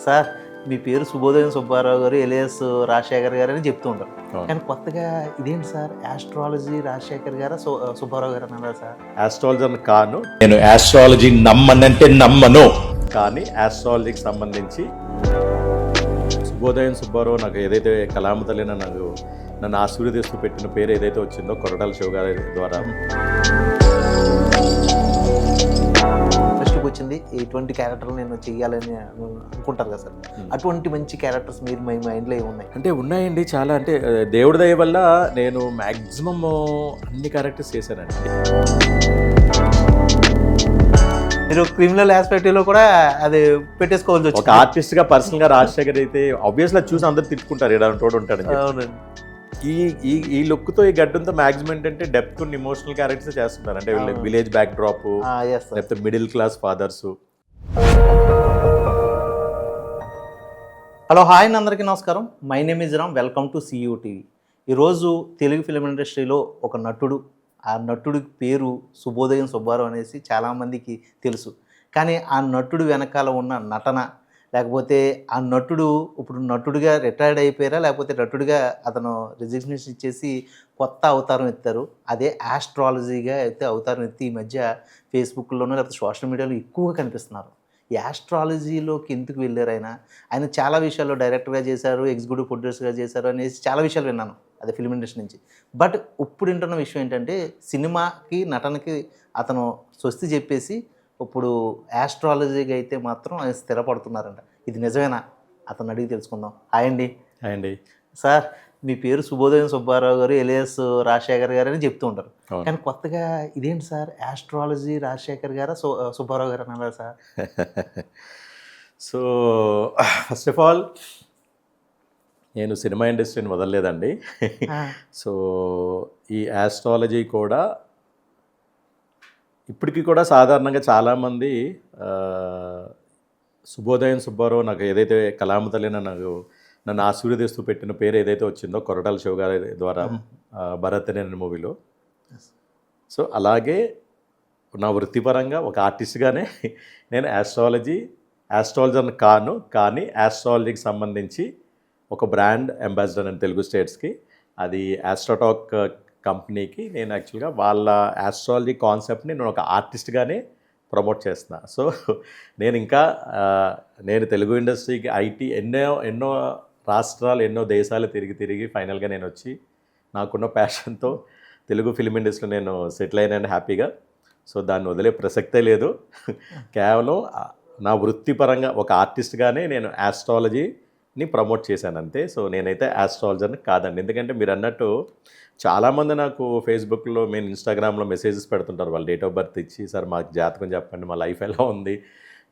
Sir మీ పేరు శుభోదయం సుబ్బారావు గారు ఎలియాస్ రాజశేఖర్ గారు అని చెప్తూ ఉంటారు. కానీ కొత్తగా ఇదేంటి సార్ ఆస్ట్రాలజీ రాజశేఖర్ గారా సుబ్బారావు గారు అన్నారు సార్? ఆస్ట్రాలజర్ కాను, నేను ఆస్ట్రాలజీ నమ్మనంటే నమ్మను. కానీ ఆస్ట్రాలజీకి సంబంధించి శుభోదయం సుబ్బారావు నాకు ఏదైతే కళామతలిన నన్ను ఆశీర్వదిస్తూ పెట్టిన పేరు ఏదైతే వచ్చిందో కొరటాల శివ గారి ద్వారా ఫస్ట్కి వచ్చింది ఎటువంటి క్యారెక్టర్ నేను చెయ్యాలని అనుకుంటారు కదా సార్, అటువంటి మంచి క్యారెక్టర్స్ మీరు మీ మైండ్లో ఏమున్నాయి? అంటే ఉన్నాయండి చాలా. అంటే దేవుడి దయ వల్ల నేను మ్యాక్సిమం అన్ని క్యారెక్టర్స్ చేశానండి. మీరు క్రిమినల్ ఆస్పెక్ట్లో కూడా అది పెట్టేసుకోవాల్సి ఒక వచ్చింది. ఆర్టిస్ట్గా పర్సనల్గా రాజశేఖర్ అయితే ఆబ్వియస్లీ చూసి అందరు తిట్టుకుంటారు, ఇలాంటి తోడు ఉంటాడని చెప్పి. అవునండి. ఈ లుక్తో ఈ గడ్డంతో మ్యాక్సిమం ఏంటంటే డెప్త్ ఉన్న ఇమోషనల్ క్యారెక్టర్స్ చేస్తున్నారు. అంటే village backdrop, Yes, sir. లేకపోతే middle class fathers. Hello, hi అండి, అందరికీ నమస్కారం. My name is Ram, welcome to CU TV. ఈరోజు తెలుగు ఫిలిం ఇండస్ట్రీలో ఒక నటుడు, ఆ నటుడి పేరు శుభోదయం సుబ్బారావు అనేసి చాలామందికి తెలుసు. కానీ ఆ నటుడు వెనకాల ఉన్న నటన, లేకపోతే ఆ నటుడు ఇప్పుడు నటుడిగా రిటైర్డ్ అయిపోయారా, లేకపోతే నటుడిగా అతను రిజిగ్నేషన్ ఇచ్చేసి కొత్త అవతారం ఎత్తారు. అదే ఆస్ట్రాలజీగా అయితే అవతారం ఎత్తి ఈ మధ్య ఫేస్బుక్లోనూ లేకపోతే సోషల్ మీడియాలో ఎక్కువగా కనిపిస్తున్నారు. ఈ ఆస్ట్రాలజీలోకి ఎందుకు వెళ్ళారు ఆయన చాలా విషయాల్లో డైరెక్టర్గా చేశారు, ఎగ్జిక్యూటివ్ ప్రొడ్యూసర్గా చేశారు అనేసి చాలా విషయాలు విన్నాను అదే ఫిలిం ఇండస్ట్రీ నుంచి. బట్ ఇప్పుడు వింటున్న విషయం ఏంటంటే సినిమాకి నటనకి అతను స్వస్తి చెప్పేసి ఇప్పుడు ఆస్ట్రాలజీగా అయితే మాత్రం ఆయన స్థిరపడుతున్నారంట. ఇది నిజమేనా? అతను అడిగి తెలుసుకుందాం. హాయ్ అండి. అండి సార్ మీ పేరు శుభోదయం సుబ్బారావు గారు ఎలియాస్ రాజశేఖర్ గారు అని చెప్తూ ఉంటారు. అవును. కానీ కొత్తగా ఇదేంటి సార్ ఆస్ట్రాలజీ రాజశేఖర్ గారా సుబ్బారావు గారు అన్నారు sir? So first of all నేను సినిమా ఇండస్ట్రీని వదలలేదండి. సో ఈ ఆస్ట్రాలజీ కూడా ఇప్పటికీ కూడా సాధారణంగా చాలామంది శుభోదయం సుబ్బారావు నాకు ఏదైతే కళామతలిన నన్ను ఆశీర్వదిస్తూ పెట్టిన పేరు ఏదైతే వచ్చిందో కొరటాల శివ గారి ద్వారా భరత్ అనే మూవీలో. సో అలాగే నా వృత్తిపరంగా ఒక ఆర్టిస్ట్గానే నేను ఆస్ట్రాలజర్ కాను, కానీ ఆస్ట్రాలజీకి సంబంధించి ఒక బ్రాండ్ అంబాసిడర్ అని తెలుగు స్టేట్స్కి. అది ఆస్ట్రాటాక్ కంపెనీకి నేను యాక్చువల్గా వాళ్ళ ఆస్ట్రాలజీ కాన్సెప్ట్ని నేను ఒక ఆర్టిస్ట్గానే ప్రమోట్ చేస్తున్నా. సో నేను తెలుగు ఇండస్ట్రీకి ఐటీ ఎన్నో రాష్ట్రాలు ఎన్నో దేశాలు తిరిగి ఫైనల్గా నేను వచ్చి నాకున్న ప్యాషన్తో తెలుగు ఫిలిం ఇండస్ట్రీలో నేను సెటిల్ అయినాను హ్యాపీగా. సో దాన్ని వదిలే ప్రసక్తే లేదు. కేవలం నా వృత్తిపరంగా ఒక ఆర్టిస్ట్గానే నేను ఆస్ట్రాలజీని ప్రమోట్ చేశాను అంతే. సో నేనైతే ఆస్ట్రాలజర్ని కాదండి. ఎందుకంటే మీరు అన్నట్టు చాలామంది నాకు ఫేస్బుక్లో, మేము ఇన్స్టాగ్రామ్లో మెసేజెస్ పెడుతుంటారు. వాళ్ళు డేట్ ఆఫ్ బర్త్ ఇచ్చి, సార్ మాకు జాతకం చెప్పండి, మా లైఫ్ ఎలా ఉంది,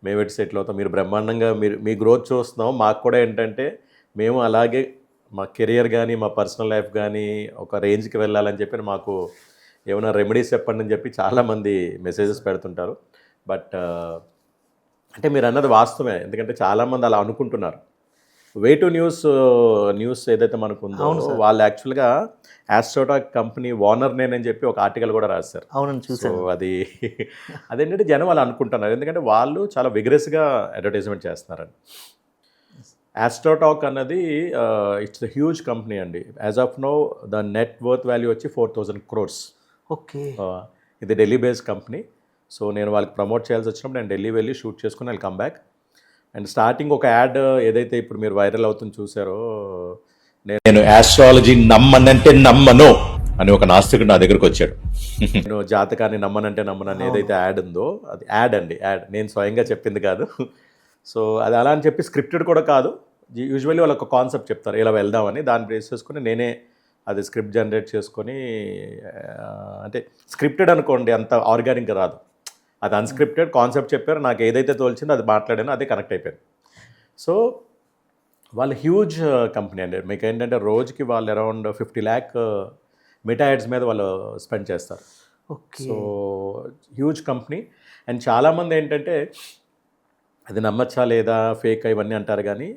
మేము ఎటు సెటిల్ అవుతాం, మీరు బ్రహ్మాండంగా మీ గ్రోత్ చూస్తున్నాం, మాకు కూడా ఏంటంటే మేము అలాగే మా కెరియర్ కానీ మా పర్సనల్ లైఫ్ కానీ ఒక రేంజ్కి వెళ్ళాలని చెప్పి మాకు ఏమైనా రెమెడీస్ చెప్పండి అని చెప్పి చాలామంది మెసేజెస్ పెడుతుంటారు. బట్ అంటే మీరు అన్నది వాస్తవమే. ఎందుకంటే చాలామంది అలా అనుకుంటున్నారు. వే టు న్యూస్ ఏదైతే మనకు ఉందో వాళ్ళు యాక్చువల్గా ఆస్ట్రాటాక్ కంపెనీ ఓనర్ నేనని చెప్పి ఒక ఆర్టికల్ కూడా రాశారు. అవునండి, సో చూసాను. అదేంటంటే జనం వాళ్ళు అనుకుంటున్నారు. ఎందుకంటే వాళ్ళు చాలా విగ్రెస్గా అడ్వర్టైజ్మెంట్ చేస్తున్నారండి. ఆస్ట్రాటాక్ అన్నది ఇట్స్ హ్యూజ్ కంపెనీ అండి. As of know the net worth value వచ్చి 4,000 crores. ఓకే. ఇది ఢిల్లీ బేస్డ్ కంపెనీ. సో నేను వాళ్ళకి ప్రమోట్ చేయాల్సి వచ్చినప్పుడు నేను ఢిల్లీ వెళ్ళి షూట్ చేసుకుని I'll come back. And starting ఒక యాడ్ ఏదైతే ఇప్పుడు మీరు వైరల్ అవుతుంది చూసారో, నేను ఆస్ట్రాలజీ నమ్మనంటే నమ్మను అని ఒక నాస్తికుడు నా దగ్గరకు వచ్చాడు. నేను జాతకాన్ని నమ్మనంటే నమ్మనని ఏదైతే యాడ్ ఉందో అది యాడ్ అండి. యాడ్ నేను స్వయంగా చెప్పింది కాదు. సో అది అలా అని చెప్పి స్క్రిప్టెడ్ కూడా కాదు. యూజువల్లీ వాళ్ళు ఒక కాన్సెప్ట్ చెప్తారు ఇలా వెళ్దామని, దాన్ని బేస్ చేసుకొని నేనే అది స్క్రిప్ట్ జనరేట్ చేసుకొని, అంటే స్క్రిప్టెడ్ అనుకోండి అంత ఆర్గానిక్గా రాదు, అది అన్స్క్రిప్టెడ్ కాన్సెప్ట్ చెప్పారు, నాకు ఏదైతే తోల్చిందో అది మాట్లాడానో అదే కనెక్ట్ అయిపోయింది. సో వాళ్ళు హ్యూజ్ కంపెనీ అండి. మీకు ఏంటంటే రోజుకి వాళ్ళు అరౌండ్ 50 lakh మెటా యాడ్స్ మీద వాళ్ళు స్పెండ్ చేస్తారు. Okay. So huge company. And చాలామంది ఏంటంటే అది నమ్మచ్చా లేదా ఫేక్ ఇవన్నీ అంటారు. కానీ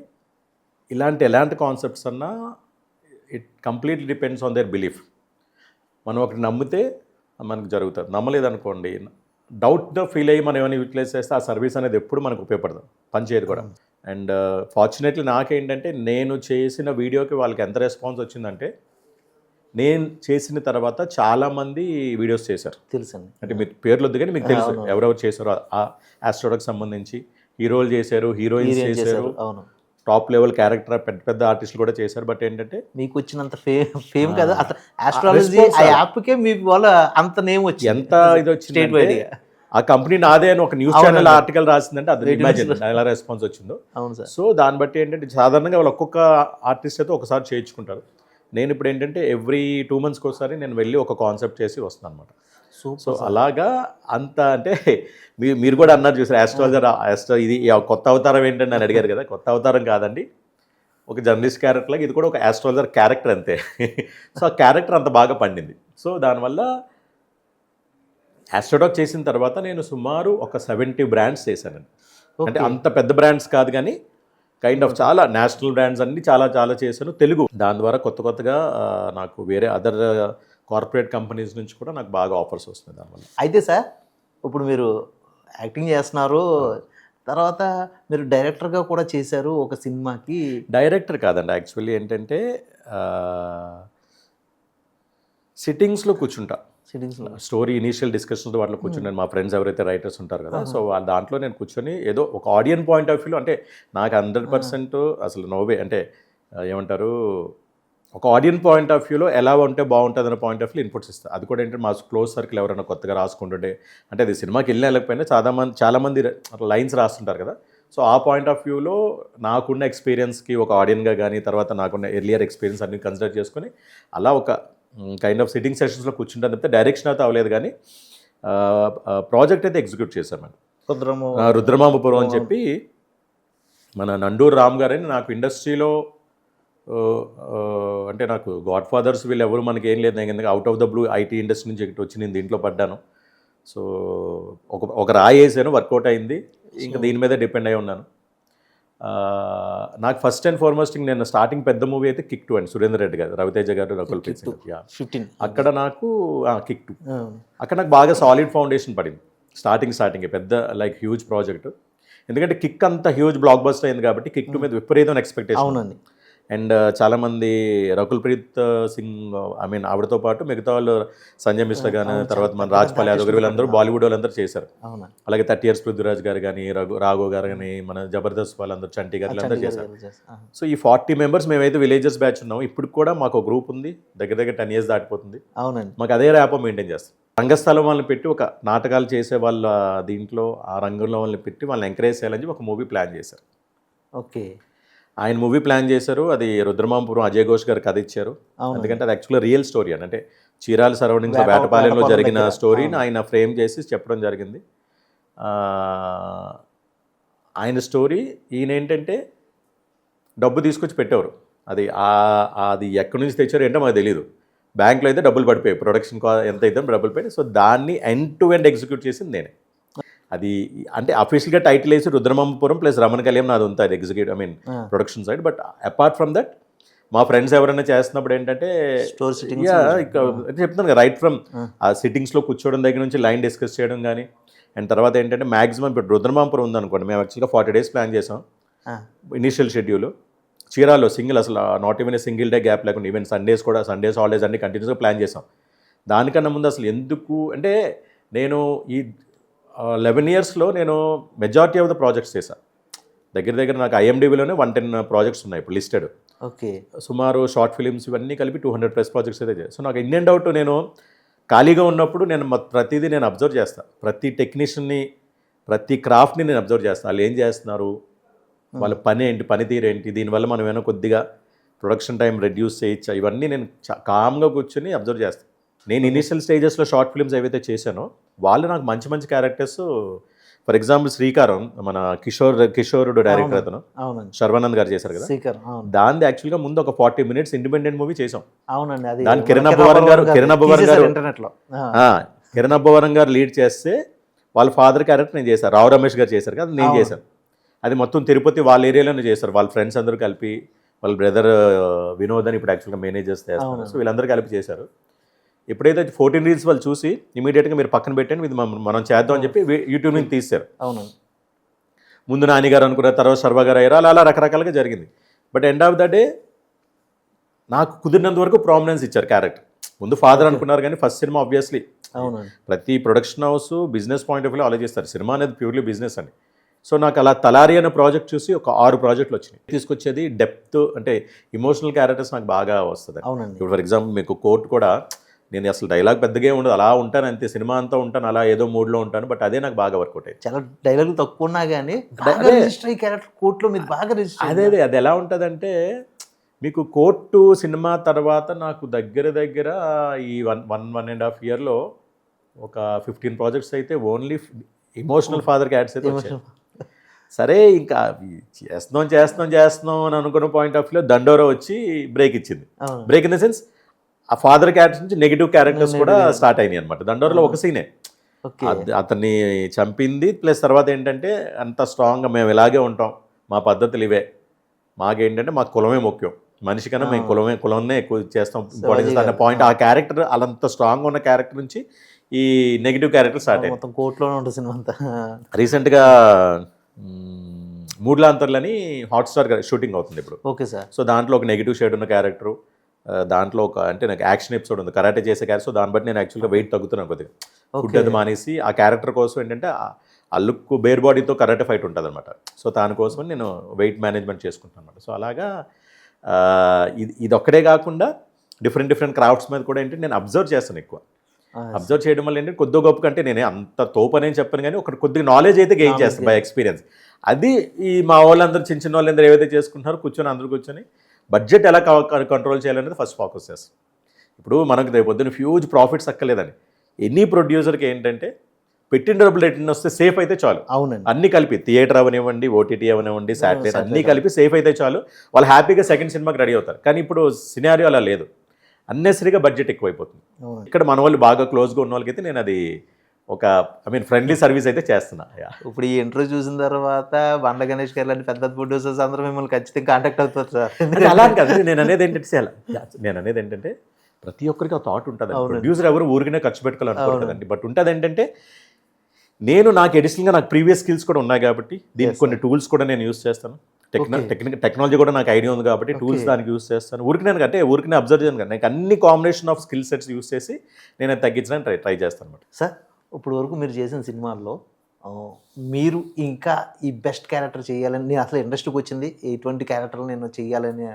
ఎలాంటి కాన్సెప్ట్స్ అన్నా it completely depends on their belief. మనం ఒకటి నమ్మితే మనకు జరుగుతుంది, నమ్మలేదనుకోండి డౌట్గా ఫీల్ అయ్యి మనం ఏమైనా యూటిలైజ్ చేస్తే ఆ సర్వీస్ అనేది ఎప్పుడు మనకు ఉపయోగపడదు, పనిచేయదు కూడా. అండ్ ఫార్చునేట్లీ నాకేంటంటే నేను చేసిన వీడియోకి వాళ్ళకి ఎంత రెస్పాన్స్ వచ్చిందంటే నేను చేసిన తర్వాత చాలామంది వీడియోస్ చేశారు. తెలుసండి. అంటే మీకు పేర్లు వద్దు కానీ మీకు తెలుసు ఎవరెవరు చేశారు. ఆ ఆస్ట్రోడక్కి సంబంధించి హీరోలు చేశారు, హీరోయిన్స్ చేశారు, అవును, టాప్ లెవెల్ క్యారెక్టర్ పెద్ద పెద్ద ఆర్టిస్టులు కూడా చేశారు. బట్ ఏంటంటే మీకు వచ్చినంత ఫేమ్ కదా అసలు ఆస్ట్రాలజీ ఆ యాప్కే మీకు వాళ్ళ అంత నేమ్ వచ్చింది. ఎంత ఇది స్టేట్ వచ్చింది వైడ్గా. ఆ కంపెనీ నాదే అని ఒక న్యూస్ ఛానల్ ఆర్టికల్ రాసిందంటే అది ఇమాజిన్ ఎలా రెస్పాన్స్ వచ్చిందో. అవును సార్. సో దాన్ని బట్టి ఏంటంటే సాధారణంగా వాళ్ళు ఒక్కొక్క ఆర్టిస్ట్ అయితే ఒకసారి చేయించుకుంటారు. నేను ఇప్పుడు ఏంటంటే ఎవ్రీ 2 monthsకి ఒకసారి నేను వెళ్ళి ఒక కాన్సెప్ట్ చేసి వస్తాను అనమాట. సో అలాగా అంత అంటే మీరు కూడా అన్నారు చూసారు ఆస్ట్రాలజర్ ఇది కొత్త అవతారం ఏంటని నన్ను అడిగారు కదా. కొత్త అవతారం కాదండి, ఒక జర్నలిస్ట్ క్యారెక్టర్ లాగా ఇది కూడా ఒక ఆస్ట్రాలజర్ క్యారెక్టర్ అంతే. సో ఆ క్యారెక్టర్ అంత బాగా పండింది. సో దానివల్ల ఆస్ట్రోడాక్ చేసిన తర్వాత నేను సుమారు ఒక 70 బ్రాండ్స్ చేశానండి. అంటే అంత పెద్ద బ్రాండ్స్ కాదు కానీ కైండ్ ఆఫ్ చాలా నేషనల్ బ్రాండ్స్ అన్ని చాలా చేశాను తెలుగు. దాని ద్వారా కొత్తగా నాకు వేరే అదర్ కార్పొరేట్ కంపెనీస్ నుంచి కూడా నాకు బాగా ఆఫర్స్ వస్తున్నాయి దానివల్ల. అయితే సార్ ఇప్పుడు మీరు యాక్టింగ్ చేస్తున్నారు, తర్వాత మీరు డైరెక్టర్గా కూడా చేశారు ఒక సినిమాకి. డైరెక్టర్ కాదండి, యాక్చువల్లీ ఏంటంటే సిట్టింగ్స్లో కూర్చుంటా. సిట్టింగ్స్లో స్టోరీ ఇనీషియల్ డిస్కషన్స్ వాటిలో కూర్చున్నాను. మా ఫ్రెండ్స్ ఎవరైతే రైటర్స్ ఉంటారు కదా, సో వాళ్ళ దాంట్లో నేను కూర్చొని ఏదో ఒక ఆడియన్ పాయింట్ ఆఫ్ వ్యూలో, అంటే నాకు 100% అసలు నోవే అంటే ఏమంటారు, ఒక ఆడియన్ పాయింట్ ఆఫ్ వ్యూలో ఎలా ఉంటే బాగుంటుంది అనే పాయింట్ ఆఫ్ వ్యూ ఇన్పుట్స్ ఇస్తాను. అది కూడా ఏంటంటే మా క్లోజ్ సర్కిల్ ఎవరైనా కొత్తగా రాసుకుంటుంటే, అంటే అది సినిమాకి వెళ్ళకపోయినా చాలామంది లైన్స్ రాస్తుంటారు కదా. సో ఆ పాయింట్ ఆఫ్ వ్యూలో నాకున్న ఎక్స్పీరియన్స్కి ఒక ఆడియన్గా కానీ, తర్వాత నాకున్న ఎర్లియర్ ఎక్స్పీరియన్స్ అన్ని కన్సిడర్ చేసుకొని అలా ఒక కైండ్ ఆఫ్ సిట్టింగ్ సెషన్స్లో కూర్చుంటాను తప్పితే డైరెక్షన్ అయితే అవ్వలేదు. కానీ ప్రాజెక్ట్ అయితే ఎగ్జిక్యూట్ చేశామండి. రుద్రమామపురం అని చెప్పి మన నండూరు రామ్ గారని నాకు ఇండస్ట్రీలో అంటే నాకు గాడ్ ఫాదర్స్ వీళ్ళు ఎవరు మనకి ఏం లేదు. ఎందుకంటే out of the blue IT industry నుంచి ఇటు వచ్చి నేను దీంట్లో పడ్డాను. సో ఒక రాయి వేసాను, వర్కౌట్ అయింది, ఇంకా దీని మీద డిపెండ్ అయి ఉన్నాను. నాకు ఫస్ట్ అండ్ ఫార్మోస్ట్ నేను స్టార్టింగ్ పెద్ద మూవీ అయితే కిక్ 2 అండి, సురేందర్ రెడ్డి గారు, రవితేజ గారు, రకుల్ ప్రీత్ సింగ్. అక్కడ నాకు కిక్ 2 అక్కడ నాకు బాగా సాలిడ్ ఫౌండేషన్ పడింది. స్టార్టింగ్ పెద్ద లైక్ హ్యూజ్ ప్రాజెక్ట్. ఎందుకంటే కిక్ అంత హ్యూజ్ బ్లాక్ బస్టర్ అయింది కాబట్టి కిక్ 2 మీద విపరీతమైన ఎక్స్పెక్టేషన్. అవునండి. అండ్ చాలామంది రకుల్ ప్రీత్ సింగ్ ఆవిడతో పాటు మిగతా వాళ్ళు సంజయ్ మిశ్రా కానీ, తర్వాత మన రాజ్పాల్ యాదవ్ గారు, వీళ్ళందరూ బాలీవుడ్ వాళ్ళందరూ చేశారు. అలాగే 30 years పృథ్వీరాజ్ గారు కానీ, రాఘవ్ గారు కానీ, మన జబర్దస్త్ వాళ్ళందరూ, చంటి గారు, వీళ్ళందరూ చేశారు. సో ఈ 40 members మేమైతే విలేజర్స్ బ్యాచ్ ఉన్నాము. ఇప్పుడు కూడా మాకు గ్రూప్ ఉంది, దగ్గర 10 years దాటిపోతుంది. అవునండి. మాకు అదే ర్యాపో మెయింటైన్ చేస్తాం. రంగస్థలం వాళ్ళని పెట్టి ఒక నాటకాలు చేసే వాళ్ళ దీంట్లో ఆ రంగంలో వాళ్ళని పెట్టి వాళ్ళని ఎంకరేజ్ చేయాలని చెప్పి ఒక మూవీ ప్లాన్ చేశారు. ఓకే. ఆయన మూవీ ప్లాన్ చేశారు. అది రుద్రమాంపురం అజయ్ ఘోష్ గారు కథ ఇచ్చారు. ఎందుకంటే అది యాక్చువల్గా రియల్ స్టోరీ అని, అంటే చీరాల సరౌండింగ్స్లో వేటపాలెంలో జరిగిన స్టోరీని ఆయన ఫ్రేమ్ చేసి చెప్పడం జరిగింది. ఆయన స్టోరీ ఈయన ఏంటంటే డబ్బు తీసుకొచ్చి పెట్టేవారు. అది ఎక్కడి నుంచి తెచ్చారు ఏంటో మాకు తెలియదు. బ్యాంక్లో అయితే డబ్బులు పడిపోయాయి, ప్రొడక్షన్ ఎంత అయితే డబ్బులు పడి. సో దాన్ని ఎండ్ టు ఎండ్ ఎగ్జిక్యూట్ చేసింది నేనే. అది అంటే అఫీషియల్గా టైటిల్ వేసి రుద్రమాంపురం ప్లస్ రమణ కళ్యాణ్ నాది ఉంటుంది executive production side. But apart from that మా ఫ్రెండ్స్ ఎవరైనా చేస్తున్నప్పుడు ఏంటంటే చెప్తాను కదా, రైట్ ఫ్రమ్ ఆ సిట్టింగ్స్లో కూర్చోవడం దగ్గర నుంచి లైన్ డిస్కస్ చేయడం కానీ, అండ్ తర్వాత ఏంటంటే మ్యాక్సిమం ఇప్పుడు రుద్రమాంపురం ఉందనుకోండి, మేము యాక్చువల్గా 40 days ప్లాన్ చేసాం. ఇనీషియల్ షెడ్యూల్ చీరాలో సింగిల్, అసలు not even a single day gap లేకుండా, ఈవెన్ సండేస్ హాలిడేస్ అన్ని కంటిన్యూస్గా ప్లాన్ చేసాం. దానికన్నా ముందు అసలు ఎందుకు అంటే నేను ఈ 11 yearsలో నేను మెజారిటీ ఆఫ్ ద ప్రాజెక్ట్స్ చేశాను. దగ్గర నాకు IMDbలోనే 110 projects ఉన్నాయి ఇప్పుడు లిస్టెడ్. ఓకే. సుమారు షార్ట్ ఫిలిమ్స్ ఇవన్నీ కలిపి 200+ projects అయితే చేస్తాను. సో నాకు ఇన్ అండ్ అవుట్ నేను ఖాళీగా ఉన్నప్పుడు నేను ప్రతిదీ నేను అబ్జర్వ్ చేస్తాను. ప్రతి టెక్నీషియన్ని, ప్రతి క్రాఫ్ట్ని నేను అబ్జర్వ్ చేస్తాను. వాళ్ళు ఏం చేస్తున్నారు, వాళ్ళ పని ఏంటి, పనితీరు ఏంటి, దీనివల్ల మనం ఏమైనా కొద్దిగా ప్రొడక్షన్ టైం రెడ్యూస్ చేయొచ్చా, ఇవన్నీ నేను కామ్గా కూర్చొని అబ్జర్వ్ చేస్తాను. నేను ఇనీషియల్ స్టేజెస్లో షార్ట్ ఫిల్మ్స్ ఏవైతే చేశానో వాళ్ళు నాకు మంచి క్యారెక్టర్స్, ఫర్ ఎగ్జాంపుల్ శ్రీకారం, మన కిషోరుడు డైరెక్టర్ అతను శర్వానంద్ గారు చేశారు కదా, దాన్ని యాక్చువల్గా ముందు ఒక 40 minutes ఇండిపెండెంట్ మూవీ చేసాం. దాన్ని కిరణ్ అబ్బవరం గారు లీడ్ చేస్తే వాళ్ళ ఫాదర్ క్యారెక్టర్ నేను చేశాను. రావు రమేష్ గారు చేశారు కదా, నేను చేశాను. అది మొత్తం తిరుపతి వాళ్ళ ఏరియాలోనే చేశారు. వాళ్ళ ఫ్రెండ్స్ అందరూ కలిపి, వాళ్ళ బ్రదర్ వినోద్ అని ఇప్పుడు యాక్చువల్గా మేనేజర్స్ చేస్తారు. సో వీళ్ళందరూ కలిపి చేశారు. ఎప్పుడైతే 14 reels వాళ్ళు చూసి ఇమీడియట్గా మీరు పక్కన పెట్టండి, ఇది మనం చేద్దాం అని చెప్పి యూట్యూబ్ నుంచి తీశారు. ముందు నానిగారు అనుకున్న తర్వాత శర్వా గారు అయ్యారు, అలా అలా రకరకాలుగా జరిగింది. But end of the day నాకు కుదిరినంత వరకు ప్రామినెన్స్ ఇచ్చారు క్యారెక్టర్. ముందు ఫాదర్ అనుకున్నారు కానీ ఫస్ట్ సినిమా ఆబ్వియస్లీ అవునండి. ప్రతి production house business point of వ్యూలో ఆలోచిస్తారు, సినిమా అనేది ప్యూర్లీ బిజినెస్ అని. సో నాకు అలా తలారి అనే ప్రాజెక్ట్ చూసి ఒక 6 ప్రాజెక్టులు వచ్చినాయి. తీసుకొచ్చేది డెప్త్, అంటే ఇమోషనల్ క్యారెక్టర్స్ నాకు బాగా వస్తుంది. అవునండి. ఇప్పుడు ఫర్ ఎగ్జాంపుల్ మీకు కోర్ట్ కూడా నేను అసలు డైలాగ్ పెద్దగా ఉండదు, అలా ఉంటాను అంతే, సినిమా అంతా ఉంటాను, అలా ఏదో మూడ్లో ఉంటాను. బట్ అదే నాకు బాగా వర్కౌట్ అయ్యింది. చాలా డైలాగులు తక్కువ ఉన్నా కానీ రిజిస్టర్ అయ్యి క్యారెక్టర్ కోర్టులో మీరు బాగా రిజిస్టర్. అదే అది ఎలా ఉంటుందంటే మీకు కోర్టు సినిమా తర్వాత నాకు దగ్గర ఈ 1.5 ఇయర్లో ఒక 15 ప్రాజెక్ట్స్ అయితే ఓన్లీ ఇమోషనల్ ఫాదర్ క్యారెక్టర్స్ అయితే వచ్చాయి. సరే ఇంకా చేస్తున్నాం అని అనుకున్న పాయింట్ ఆఫ్ వ్యూలో దండోరా వచ్చి బ్రేక్ ఇచ్చింది. బ్రేక్ ఇన్ ద సెన్స్ ఆ ఫాదర్ క్యారెక్టర్స్ నుంచి నెగిటివ్ క్యారెక్టర్స్ కూడా స్టార్ట్ అయినాయి అనమాట. దండోరాలో ఒక సీనే అతన్ని చంపింది, ప్లస్ తర్వాత ఏంటంటే అంత స్ట్రాంగ్గా మేము ఇలాగే ఉంటాం, మా పద్ధతులు ఇవే, మాకేంటంటే మాకు కులమే ముఖ్యం, మనిషి కన్నా మేము కులంనే ఎక్కువ చేస్తాం ఇంపార్టెన్స్ అనే పాయింట్. ఆ క్యారెక్టర్ అంత స్ట్రాంగ్గా ఉన్న క్యారెక్టర్ నుంచి ఈ నెగిటివ్ క్యారెక్టర్ స్టార్ట్ అయ్యింది. మొత్తం కోర్టులోనే ఉంటుంది సినిమా అంతా. రీసెంట్గా మూడ్లాంతర్లని హాట్స్టార్ షూటింగ్ అవుతుంది ఇప్పుడు. Okay sir. సో దాంట్లో ఒక నెగిటివ్ షేడ్ ఉన్న క్యారెక్టరు, దాంట్లో ఒక అంటే నాకు యాక్షన్ ఎపిసోడ్ ఉంది, కరాటే చేసే క్యారెక్టర్. సో దాన్ని బట్టి నేను యాక్చువల్గా వెయిట్ తగ్గుతున్నాను కొద్దిగా, ఫుడ్ అది మానేసి ఆ క్యారెక్టర్ కోసం ఏంటంటే ఆ లుక్ బేర్ బాడీతో కరాటే ఫైట్ ఉంటుంది అనమాట. సో దానికోసం నేను వెయిట్ మేనేజ్మెంట్ చేసుకుంటాను అనమాట. సో అలాగా ఇది ఒక్కడే కాకుండా డిఫరెంట్ క్రాఫ్ట్స్ మీద కూడా ఏంటంటే నేను అబ్జర్వ్ చేస్తాను ఎక్కువ. అబ్జర్వ్ చేయడం వల్ల ఏంటంటే కొద్దిగా గొప్ప కంటే నేనే అంత తోపనేం చెప్పాను కానీ ఒక కొద్దిగా నాలెడ్జ్ అయితే గెయిన్ చేస్తాను బై ఎక్స్పీరియన్స్. అది ఈ మా వాళ్ళందరూ చిన్న వాళ్ళందరూ ఏవైతే చేసుకుంటున్నారో అందరూ కూర్చొని బడ్జెట్ ఎలా కంట్రోల్ చేయాలనేది ఫస్ట్ ఫోకస్ చేస్తాం. ఇప్పుడు మనకు రేపు పొద్దున్న హ్యూజ్ ప్రాఫిట్స్ అక్కర్లేదని ఎనీ ప్రొడ్యూసర్కి ఏంటంటే పెట్టిన డబ్బులు రిటర్న్ వస్తే సేఫ్ అయితే చాలు. అవునండి. అన్ని కలిపి థియేటర్ అవనివ్వండి, ఓటీటీ అవనివ్వండి, శాటిలైట్ అన్నీ కలిపి సేఫ్ అయితే చాలు, వాళ్ళు హ్యాపీగా సెకండ్ సినిమాకి రెడీ అవుతారు. కానీ ఇప్పుడు సినారియో అలా లేదు, అన్నెసరీగా బడ్జెట్ ఎక్కువైపోతుంది. ఇక్కడ మన వాళ్ళు బాగా క్లోజ్గా ఉన్న వాళ్ళకైతే నేను అది ఒక ఫ్రెండ్లీ సర్వీస్ అయితే చేస్తున్నా. ఇప్పుడు ఈ ఇంటర్వ్యూ చూసిన తర్వాత బండ్ల గణేష్ గారు లాంటి పెద్ద ప్రొడ్యూసర్స్ అందరూ మిమ్మల్ని ఖచ్చితంగా కాంటాక్ట్ అవుతారు సార్. అలా కాదు, నేను అనేది ఏంటంటే ప్రతి ఒక్కరికి ఆ థాట్ ఉంటుంది. ప్రొడ్యూసర్ ఎవరు ఊరికనే ఖర్చు పెట్టుకోవాలనుకుంటుందండి. బట్ ఉంటుంది ఏంటంటే నాకు అడిషనల్గా నాకు ప్రీవియస్ స్కిల్స్ కూడా ఉన్నాయి కాబట్టి దీనికి కొన్ని టూల్స్ కూడా నేను యూస్ చేస్తాను. టెక్నాలజీ కూడా నాకు ఐడియా ఉంది కాబట్టి టూల్స్ దానికి యూస్ చేస్తాను. ఊరికనే అబ్జర్వ్ చేయను కదా, నాకు అన్ని combination of skill sets use చేసి నేను అది తగ్గించడానికి ట్రై చేస్తాను అనమాట. సార్ ఇప్పుడు వరకు మీరు చేసిన సినిమాల్లో మీరు ఇంకా ఈ బెస్ట్ క్యారెక్టర్ చేయాలని, నేను అసలు ఇండస్ట్రీకి వచ్చింది ఎటువంటి క్యారెక్టర్ నేను చేయాలని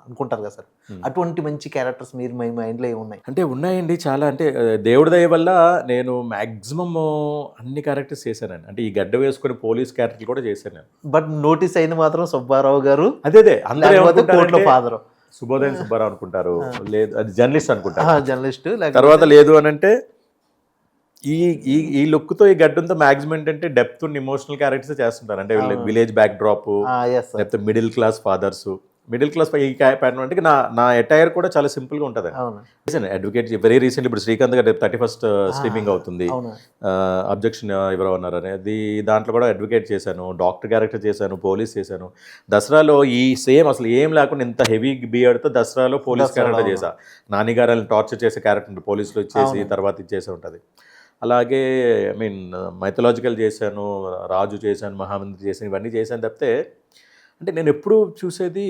అనుకుంటారు కదా సార్, అటువంటి మంచి క్యారెక్టర్స్ మీరు మీ మైండ్లో ఏమున్నాయి? అంటే ఉన్నాయండి చాలా. అంటే దేవుడి దయ వల్ల నేను మ్యాక్సిమం అన్ని క్యారెక్టర్స్ చేశానండి. అంటే ఈ గడ్డ వేసుకుని పోలీస్ క్యారెక్టర్ కూడా చేశాను నేను. బట్ నోటీస్ అయింది మాత్రం సుబ్బారావు గారు. అదే అందరూ ఫాదర్ సుబోధయం సుబ్బారావు అనుకుంటారు, లేదు అది జర్నలిస్ట్ అనుకుంటారు, జర్నలిస్ట్. తర్వాత లేదు అని అంటే ఈ లుక్తో ఈ గడ్డంతో మ్యాక్సిమం ఏంటంటే డెప్త్ ఉన్న ఇమోషనల్ క్యారెక్టర్స్ చేస్తుంటారు. అంటే విలేజ్ బ్యాక్ డ్రాప్, లేకపోతే middle class fathers, middle class ఈ ప్యాటర్న్. అంటే నా అటైర్ కూడా చాలా సింపుల్గా ఉంటుంది. అడ్వకేట్ వెరీ రీసెంట్లీ ఇప్పుడు శ్రీకాంత్ గారు 31st స్ట్రీమింగ్ అవుతుంది, అబ్జెక్షన్ ఎవరో ఉన్నారు అనేది, దాంట్లో కూడా అడ్వకేట్ చేశాను, డాక్టర్ క్యారెక్టర్ చేశాను, పోలీస్ చేశాను. దసరాలో ఈ సేమ్ అసలు ఏం లేకుండా ఇంత హెవీ బియర్డ్తో దసరాలో పోలీస్ క్యారెక్టర్ చేశా. నానిగారాలను టార్చర్ చేసే క్యారెక్టర్ పోలీసులో ఇచ్చేసి తర్వాత ఇచ్చేసి ఉంటుంది. అలాగే మైథలాజికల్ చేశాను, రాజు చేశాను, మహామంత్రి చేశాను, ఇవన్నీ చేశాను తప్పితే అంటే నేను ఎప్పుడు చూసేది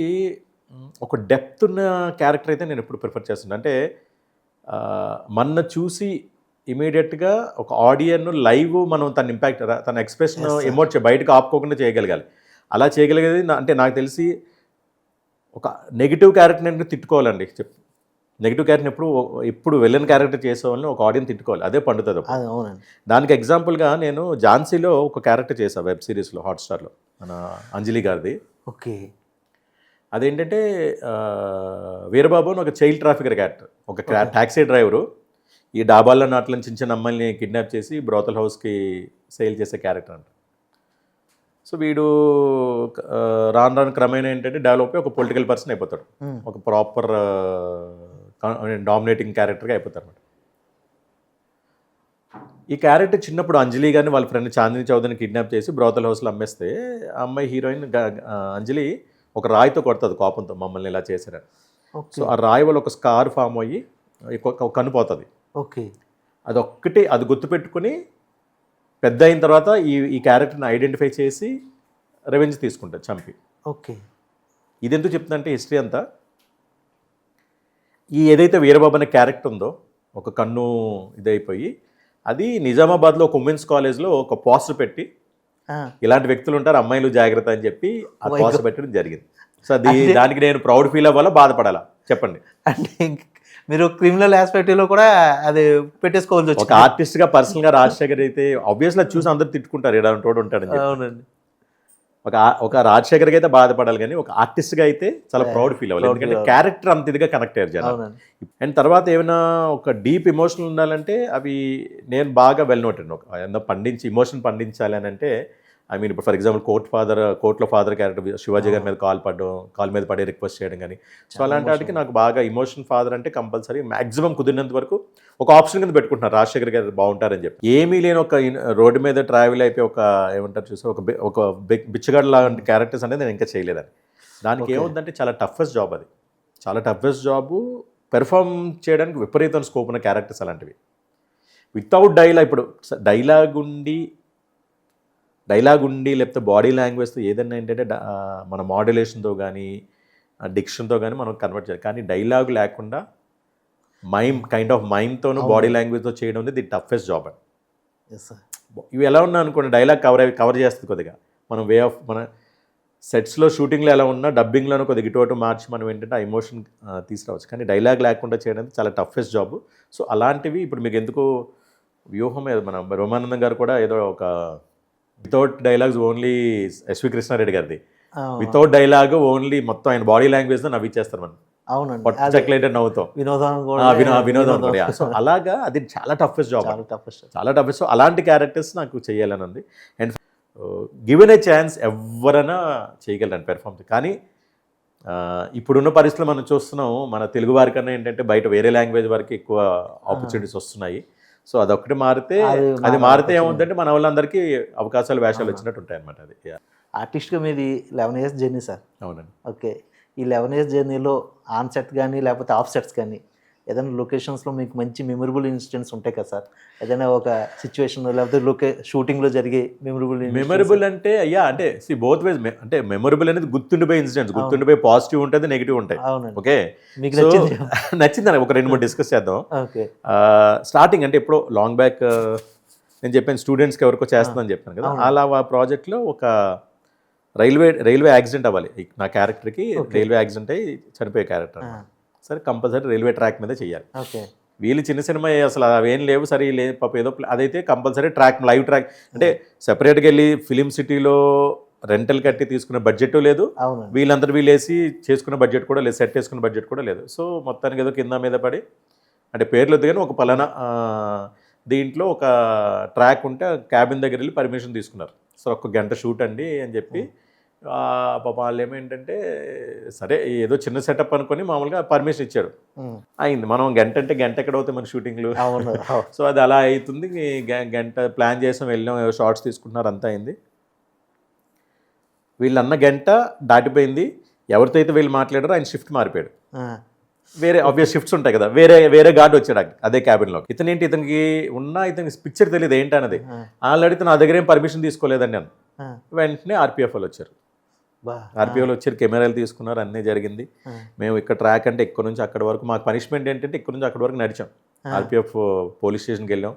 ఒక డెప్త్ ఉన్న క్యారెక్టర్ అయితే నేను ఎప్పుడు ప్రిఫర్ చేస్తున్నాను. అంటే మన చూసి ఇమీడియట్గా ఒక ఆడియన్ లైవ్ మనం తన ఇంపాక్ట్, తన ఎక్స్ప్రెషన్ ఎమోట్ బయటకు ఆపుకోకుండా చేయగలగాలి. అలా చేయగలిగేది అంటే నాకు తెలిసి ఒక నెగిటివ్ క్యారెక్టర్ నేను తిట్టుకోవాలండి. నెగిటివ్ క్యారెక్టర్ ఎప్పుడు విలన్ క్యారెక్టర్ చేసేవాళ్ళని ఒక ఆడియన్స్ తిట్టుకోవాలి, అదే పండుతుంది. దానికి ఎగ్జాంపుల్గా నేను ఝాన్సీలో ఒక క్యారెక్టర్ చేశాను వెబ్ సిరీస్లో, హాట్స్టార్లో, మన అంజలి గారిది. ఓకే. అదేంటంటే వీరబాబు అని ఒక చైల్డ్ ట్రాఫికర్ క్యారెక్టర్, ఒక ట్యాక్సీ డ్రైవరు ఈ డాబాల్లో నాట్లని చిన్న అమ్మాయిని కిడ్నాప్ చేసి బ్రోతల్ హౌస్కి సేల్ చేసే క్యారెక్టర్ అంట. సో వీడు రాను క్రమేణా ఏంటంటే డెవలప్ అయ్యి ఒక పొలిటికల్ పర్సన్ అయిపోతాడు, ఒక ప్రాపర్ డామినేటింగ్ క్యారెక్టర్గా అయిపోతారు అనమాట. ఈ క్యారెక్టర్ చిన్నప్పుడు అంజలి గారిని వాళ్ళ ఫ్రెండ్ చాందిని చౌదరిని కిడ్నాప్ చేసి బ్రోతల్ హౌస్లో అమ్మేస్తే ఆ అమ్మాయి హీరోయిన్ అంజలి ఒక రాయితో కొడుతుంది కోపంతో, మమ్మల్ని ఇలా చేశారని. సో ఆ రాయి వల్ల ఒక స్కార్ ఫామ్ అయ్యి ఒక కన్ను పోతుంది. ఓకే. అది గుర్తుపెట్టుకుని పెద్ద అయిన తర్వాత ఈ క్యారెక్టర్ని ఐడెంటిఫై చేసి రెవెంజ్ తీసుకుంటాడు చంపి. ఓకే. ఇది ఎందుకు చెప్తుందంటే హిస్టరీ అంతా ఈ ఏదైతే వీరబాబు అనే క్యారెక్టర్ ఉందో ఒక కన్ను ఇదైపోయి అది నిజామాబాద్లో ఒక ఉమెన్స్ కాలేజ్లో ఒక పోస్టర్ పెట్టి ఇలాంటి వ్యక్తులు ఉంటారు అమ్మాయిలు జాగ్రత్త అని చెప్పి ఆ పోస్టర్ పెట్టడం జరిగింది. సో అది దానికి నేను ప్రౌడ్ ఫీల్ అవ్వాలా బాధపడాలా చెప్పండి? అంటే మీరు క్రిమినల్ ఆస్పెక్ట్లో కూడా అది పెట్టేసుకోవాల్సి ఒక ఆర్టిస్ట్గా పర్సనల్గా రాజశేఖర్ అయితే ఆబ్వియస్లీ చూసి అందరు తిట్టుకుంటారు ఇలాంటి వాడు ఉంటాడని చెప్పి. అవునండి. ఒక రాజశేఖర్కి అయితే బాధపడాలి కానీ ఒక ఆర్టిస్ట్గా అయితే చాలా ప్రౌడ్ ఫీల్ అవ్వాలి, ఎందుకంటే క్యారెక్టర్ అంత ఇదిగా కనెక్ట్ అయ్యారు జనాలు. అండ్ తర్వాత ఏమైనా ఒక డీప్ ఎమోషనల్ ఉండాలంటే అవి నేను బాగా వెల్ నోటెడ్. ఏమన్నా ఇమోషన్ పండించాలి అని అంటే ఐ మీన్ ఇప్పుడు ఫర్ ఎగ్జాంపుల్ కోర్టులో ఫాదర్ క్యారెక్టర్ శివాజీ గారి మీద కాల్ మీద పడి రిక్వెస్ట్ చేయడం కానీ, సో అలాంటి వాటికి నాకు బాగా ఇమోషన్ ఫాదర్ అంటే కంపల్సరీ మ్యాక్సిమం కుదిరినంత వరకు ఒక ఆప్షన్ కింద పెట్టుకుంటున్నారు రాజశేఖర్ గారు బాగుంటారని చెప్పి. ఏమీ లేని ఒక రోడ్డు మీద ట్రావెల్ అయిపోయి ఒక ఏమంటారు చూసి ఒక బిచ్చగాడు లాంటి క్యారెక్టర్స్ అనేది నేను ఇంకా చేయలేదని. దానికి ఏముందంటే చాలా టఫెస్ట్ జాబ్, అది చాలా టఫెస్ట్ జాబు. పెర్ఫామ్ చేయడానికి విపరీతం స్కోప్ ఉన్న క్యారెక్టర్స్ అలాంటివి. వితౌట్ డైలాగ్, ఇప్పుడు డైలాగ్ ఉండి లేకపోతే బాడీ లాంగ్వేజ్తో ఏదైనా ఏంటంటే మన మాడ్యులేషన్తో కానీ డిక్షన్తో కానీ మనం కన్వర్ట్ చేయాలి. కానీ డైలాగ్ లేకుండా కైండ్ ఆఫ్ మైమ్తోనూ బాడీ లాంగ్వేజ్తో చేయడం అనేది ది టఫెస్ట్ జాబ్ అని. ఇవి ఎలా ఉన్నా అనుకోండి డైలాగ్ కవర్ చేస్తుంది కొద్దిగా. మనం మన సెట్స్లో షూటింగ్లో ఎలా ఉన్నా డబ్బింగ్లోనూ కొద్దిగా ఇటు మార్చి మనం ఏంటంటే ఆ ఎమోషన్ తీసుకురావచ్చు. కానీ డైలాగ్ లేకుండా చేయడం చాలా టఫెస్ట్ జాబ్. సో అలాంటివి ఇప్పుడు మీకు ఎందుకు వ్యూహం మన బ్రహ్మానందం గారు కూడా ఏదో ఒక without dialogues only SV Krishna Reddy గారిది వితౌట్ డైలాగ్ ఓన్లీ మొత్తం ఆయన బాడీ లాంగ్వేజ్తో నవ్విచ్చేస్తారు మనం. అవునండి. పట్టుచక్లేటర్ నవ్వుతాం, వినోదం కూడా. సో అలాగా అది చాలా టఫెస్ట్ జాబ్, చాలా టఫెస్ట్. సో అలాంటి క్యారెక్టర్స్ నాకు చేయాలని ఉంది. అండ్ గివెన్ ఏ ఛాన్స్ ఎవరైనా చేయగలరండి పెర్ఫామ్. కానీ ఇప్పుడున్న పరిస్థితులు మనం చూస్తున్నాం, మన తెలుగు వారి కన్నా ఏంటంటే బయట వేరే లాంగ్వేజ్ వరకు ఎక్కువ ఆపర్చునిటీస్ వస్తున్నాయి. సో అదొక్కటి మారితే ఏమవుతుందంటే మన వాళ్ళందరికీ అవకాశాలు వేషాలు వచ్చినట్టు ఉంటాయి అనమాట. అది ఆర్టిస్ట్గా మీది 11 years జర్నీ సార్. అవునండి. ఓకే. ఈ 11 years జర్నీలో ఆన్ సెట్ కానీ లేకపోతే ఆఫ్ సెట్స్ కానీ ఏదైనా లొకేషన్స్లో మీకు మంచి మెమొరబుల్ ఇన్సిడెంట్స్ ఉంటాయి కదా సార్? ఏదైనా ఒక సిచ్యువేషన్ లేకపోతే షూటింగ్లో జరిగే మెమొరబుల్ అంటే అయ్యా అంటే బోత్ వేస్. అంటే మెమొరబుల్ అనేది గుర్తుండిపోయే ఇన్సిడెంట్స్, గుర్తుండిపోయే పాజిటివ్ ఉంటుంది, నెగిటివ్ ఉంటాయి. ఓకే, నచ్చిందని ఒక 2-3 డిస్కస్ చేద్దాం. ఓకే. స్టార్టింగ్ అంటే ఎప్పుడో లాంగ్ బ్యాక్ నేను చెప్పాను స్టూడెంట్స్కి ఎవరికో చేస్తుందని చెప్పాను కదా, అలా ఆ ప్రాజెక్ట్లో ఒక రైల్వే యాక్సిడెంట్ అవ్వాలి నా క్యారెక్టర్కి. రైల్వే యాక్సిడెంట్ అయ్యి చనిపోయే క్యారెక్టర్. సరే కంపల్సరీ రైల్వే ట్రాక్ మీద చేయాలి. వీళ్ళు చిన్న సినిమా అసలు అవేం లేవు, సరే లేదు పాప ఏదో అదైతే కంపల్సరీ లైవ్ ట్రాక్ అంటే సెపరేట్గా వెళ్ళి ఫిలిం సిటీలో రెంటల్ కట్టి తీసుకునే బడ్జెట్ లేదు, వీళ్ళందరూ వీళ్ళేసి చేసుకునే బడ్జెట్ కూడా లేదు, సెట్ చేసుకునే బడ్జెట్ కూడా లేదు. సో మొత్తానికి ఏదో కింద మీద పడి అంటే పేర్లు వద్దు కానీ ఒక పలానా దీంట్లో ఒక ట్రాక్ ఉంటే క్యాబిన్ దగ్గర వెళ్ళి పర్మిషన్ తీసుకున్నారు. సో 1 గంట షూట్ అండి అని చెప్పి పాప వాళ్ళు ఏమేంటంటే సరే ఏదో చిన్న సెటప్ అనుకొని మామూలుగా పర్మిషన్ ఇచ్చాడు, అయింది. మనం గంట అంటే గంట ఎక్కడ అవుతాయి మన షూటింగ్లు. సో అది అలా అవుతుంది. గంట ప్లాన్ చేసాం, వెళ్ళాం, షార్ట్స్ తీసుకుంటున్నారు, అంతా అయింది. వీళ్ళు అన్న గంట దాటిపోయింది. ఎవరితో అయితే వీళ్ళు మాట్లాడారో ఆయన షిఫ్ట్ మారిపోయాడు. వేరే ఆబ్వియస్ షిఫ్ట్స్ ఉంటాయి కదా, వేరే గార్డ్ వచ్చాడు అదే క్యాబిన్లోకి. ఇతనికి పిక్చర్ తెలియదు ఏంటన్నది. ఆల్రెడీ నా దగ్గర ఏం పర్మిషన్ తీసుకోలేదండి నేను. వెంటనే ఆర్పిఎఫ్ వాళ్ళు వచ్చారు. కెమెరాలు తీసుకున్నారు, అన్నీ జరిగింది. మేము ఇక్కడ ట్రాక్ అంటే ఇక్కడ నుంచి అక్కడ వరకు మాకు పనిష్మెంట్ ఏంటంటే ఇక్కడ నుంచి అక్కడ వరకు నడిచాం. ఆర్పిఎఫ్ పోలీస్ స్టేషన్కి వెళ్ళాం,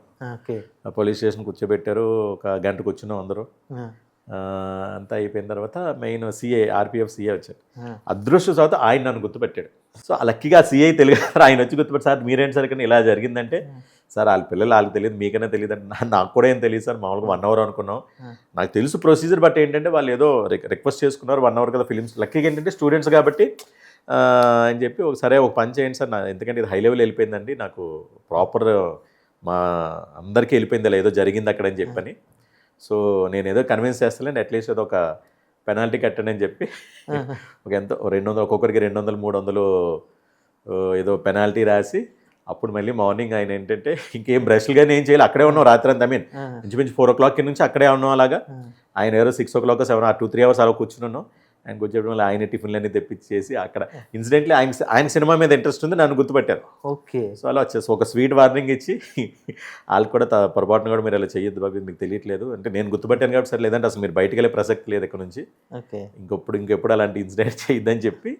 పోలీస్ స్టేషన్ కూర్చోబెట్టారు, 1 గంట కూర్చున్నాం అందరూ. అంతా అయిపోయిన తర్వాత మెయిన్ ఆర్పిఎఫ్ సిఏ వచ్చారు. అదృష్టవశాత్తు ఆయన నన్ను గుర్తుపెట్టాడు. సో లక్కీగా సిఐ తెలుగు ఆయన వచ్చి గుర్తుపెట్టి, సార్ మీరేంటి సార్ కానీ ఇలా జరిగిందంటే, సార్ వాళ్ళ పిల్లలు వాళ్ళకి తెలియదు, మీకైనా తెలియదు అంటే, నాకు కూడా ఏం తెలియదు సార్, మామూలుగా 1 hour అనుకున్నాం, నాకు తెలుసు ప్రొసీజర్, బట్ ఏంటంటే వాళ్ళు ఏదో రిక్వెస్ట్ చేసుకున్నారు 1 hour కదా ఫిలిమ్స్. లక్కీగా ఏంటంటే స్టూడెంట్స్ కాబట్టి అని చెప్పి సరే ఒక పని చేయండి సార్, ఎందుకంటే ఇది హై లెవెల్ వెళ్ళిపోయిందండి, నాకు ప్రాపర్ మా అందరికీ వెళ్ళిపోయింది, ఏదో జరిగింది అక్కడ అని చెప్పని. సో నేను ఏదో కన్విన్స్ చేస్తానండి, అట్లీస్ట్ ఏదో ఒక పెనాల్టీ కట్టండి అని చెప్పి ఒక ఎంతో 200 ఒక్కొక్కరికి 200-300 ఏదో పెనాల్టీ రాసి, అప్పుడు మళ్ళీ మార్నింగ్ ఆయన ఏంటంటే ఇంకేం బ్రష్లు కానీ ఏం చేయాలి, అక్కడే ఉన్నాం రాత్రి అంతా. ఇంచుమించు 4 o'clock నుంచి అక్కడే ఉన్నాం. అలాగా ఆయన ఎవరో 6 o'clock 7 or 2-3 hours అలా కూర్చుని ఉన్నాం. ఆయన కూర్చోవడం వల్ల ఆయన టిఫిన్లన్నీ తెప్పించేసి అక్కడ ఇన్సిడెంట్లీ ఆయన సినిమా మీద ఇంట్రెస్ట్ ఉంది, నన్ను గుర్తుపెట్టారు. ఓకే. సో అలా వచ్చేసి ఒక స్వీట్ వార్నింగ్ ఇచ్చి వాళ్ళకి కూడా పొరపాటున కూడా మీరు అలా చేయొద్దు బాబు, మీకు తెలియట్లేదు అంటే నేను గుర్తుపెట్టాను కాబట్టి సరే, లేదంటే అసలు మీరు బయటకు వెళ్ళే ప్రసక్తి లేదు ఇక్కడ నుంచి, ఓకే. ఇంకెప్పుడు అలాంటి ఇన్సిడెంట్ చేయొద్దని చెప్పి